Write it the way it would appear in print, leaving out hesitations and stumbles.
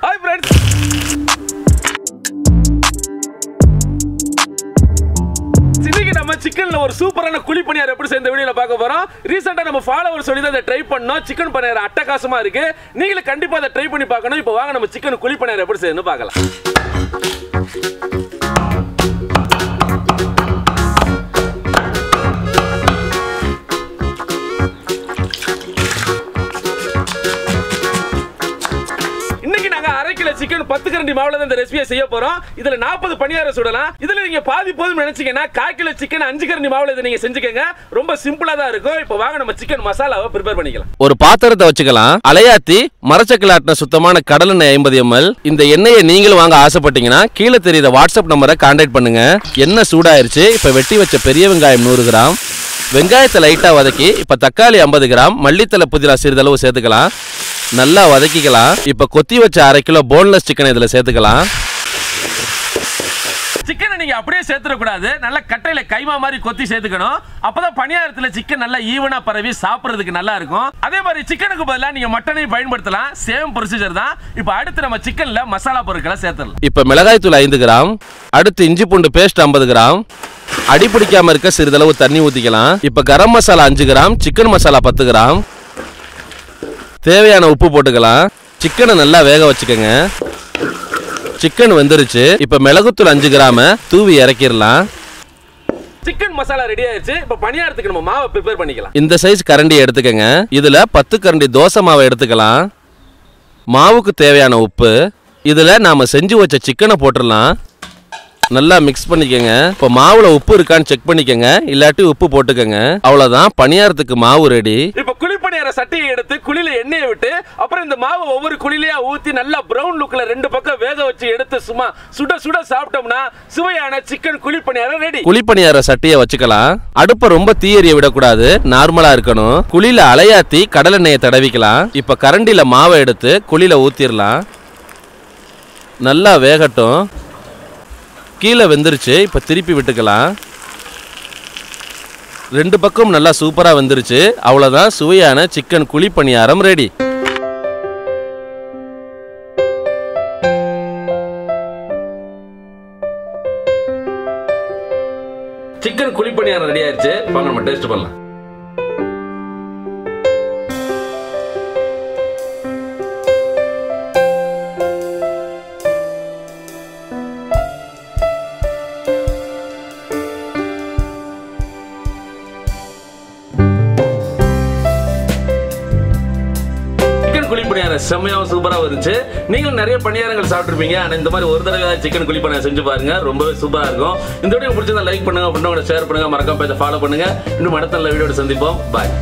Hi friends. இன்னைக்கு நம்ம சிக்கன்ல ஒரு சூப்பரான குழி பணியாரம் எப்படி செய்ய இந்த வீடியோல பார்க்க போறோம். ரீசன்ட்டா நம்ம ஃபாலோவர்ஸ் சொல்லி தான் ட்ரை பண்ணோம். சிக்கன் பணியாரம் அட்டகாசமா இருக்கு. நீங்களும் கண்டிப்பா அதை ட்ரை பண்ணி பார்க்கணும். இப்போ வாங்க நம்ம சிக்கன் குழி பணியாரம் எப்படி செய்யணும்னு பார்க்கலாம். சிக்கன் 10 கரண்டி மாவுல தான் இந்த ரெசிபியை செய்ய போறோம். இதுல 40 பணியாரம் சுடலாம். இதுல நீங்க பாதி போதும் நினைச்சீங்கன்னா 1/4 கிலோ சிக்கன் 5 கரண்டி மாவுல இதை நீங்க செஞ்சுக்கங்க. ரொம்ப சிம்பிளா தான் இருக்கும். இப்போ வாங்க நம்ம சிக்கன் மசாலாவை ப்ரிப்பேர் பண்ணிக்கலாம். ஒரு பாத்திரத்தை வச்சுக்கலாம். அலையாத்தி மரச்சக்கலாட்டின சுத்தமான கடலெண்ணெய் 50 ml. இந்த எண்ணெயை நீங்களும் வாங்க ஆசைப்பட்டீங்கன்னா கீழே தெரியுற வாட்ஸ்அப் நம்பரை கான்டாக்ட் பண்ணுங்க. எண்ணெய் சூடாயிருச்சு. இப்ப வெட்டி வச்ச பெரிய வெங்காயம் 100 கிராம், வெங்காயத்தை லைட்டா வதக்கி இப்ப தக்காளி 50 கிராம், மல்லித்தலை புதினா சிறிதளவு சேர்த்துக்கலாம். நல்லா வதக்கிக்கலாம். இப்ப கொத்தி வச்ச 1/2 கிலோ போன்லெஸ் சிக்கன் இதுல சேர்த்துக்கலாம். சிக்கனை நீங்க அப்படியே சேர்த்துட கூடாது. நல்லா கட்டையில கைமா மாதிரி கொத்தி சேர்த்துக்கணும். அப்பதான் பணியாரத்துல சிக்கன் நல்லா ஈவனா பரவி சாப்பிடுறதுக்கு நல்லா இருக்கும். அதே மாதிரி சிக்கனுக்கு பதிலா நீங்க மட்டனையும் பயன்படுத்தலாம். சேம் ப்ரொசீஜர் தான். இப்போ அடுத்து நம்ம சிக்கன்ல மசாலா பொருட்களை சேர்த்துடலாம். இப்ப மிளகாய் தூள் 5 கிராம், அடுத்து இஞ்சி பூண்டு பேஸ்ட் 50 கிராம், அடி பிடிக்காம இருக்க சிறிதளவு தண்ணி ஊத்திக்கலாம். இப்ப garam masala 5 gram, chicken masala 10 gram, தேவையான உப்பு போட்டுக்கலாம். சிக்கனை நல்லா வேக வச்சுக்கோங்க. சிக்கன் வெந்துருச்சு. இப்ப மிளகுத்தூள் 5 கிராம் தூவி இறக்கிடலாம். சிக்கன் மசாலா ரெடி ஆயிடுச்சு. இப்ப பணியாரத்துக்கு நம்ம மாவை ப்ரிப்பேர் பண்ணிக்கலாம். இந்த சைஸ் கரண்டி எடுத்துக்கங்க. இதுல 10 கரண்டி தோசை மாவை எடுத்துக்கலாம். மாவுக்கு தேவையான உப்பு. இதுல நாம செஞ்சு வச்ச சிக்கனை போட்டுடலாம். நல்லா மிக்ஸ் பண்ணிக்கங்க. இப்போ மாவுல உப்பு இருக்கான்னு செக் பண்ணிக்கங்க. இல்லாட்டி உப்பு போட்டுக்கங்க. அவ்வளவுதான், பணியாரத்துக்கு மாவு ரெடி. இப்போ குழி பணியார சட்டியை எடுத்து குழியில எண்ணெயை விட்டு அப்புறம் இந்த மாவு ஒவ்வொரு குழியிலயா ஊத்தி நல்லா பிரவுன் லுக்ல 2 பக்கம் வேக வச்சு எடுத்து சும்மா சுட சுட சாப்பிட்டோம்னா சுவையான சிக்கன் குழி பணியாரம் ரெடி. குழி பணியார சட்டியை வச்சுக்கலாம். அடுப்பை ரொம்ப தீயெரிய விடக்கூடாது, நார்மலா இருக்கணும். குழியில அலையாத்தி கடலெண்ணெயை தடவிக்கலாம். இப்ப கரண்டில மாவை எடுத்து குழியில ஊத்திரலாம். நல்லா வேகட்டும். கீழே வெந்துருச்சு. இப்ப திருப்பி விட்டுக்கலாம். 2 பக்கம் நல்லா சூப்பரா வெந்துருச்சு. அவ்வளவுதான், சுவையான சிக்கன் குழி பணியாரம் ரெடி. சிக்கன் குழி பணியாரம் ரெடி ஆயிடுச்சு. வாங்க நம்ம டேஸ்ட் பண்ணலாம். குழி பணியாரம் செம்மையாவும் சூப்பராக இருந்துச்சு. நீங்களும் நிறைய பணியாரங்கள் சாப்பிட்டுருப்பீங்க. ஆனால் இந்த மாதிரி ஒரு தடவை சிக்கன் குழி பணியாரம் செஞ்சு பாருங்க, ரொம்பவே சூப்பராக இருக்கும். இந்த வீடியோ பிடிச்சதா லைக் பண்ணுங்க, ஷேர் பண்ணுங்க, மறக்காம பேஜை ஃபாலோ பண்ணுங்க. இன்னும் அடுத்த நல்ல வீடியோட சந்திப்போம். பாய்.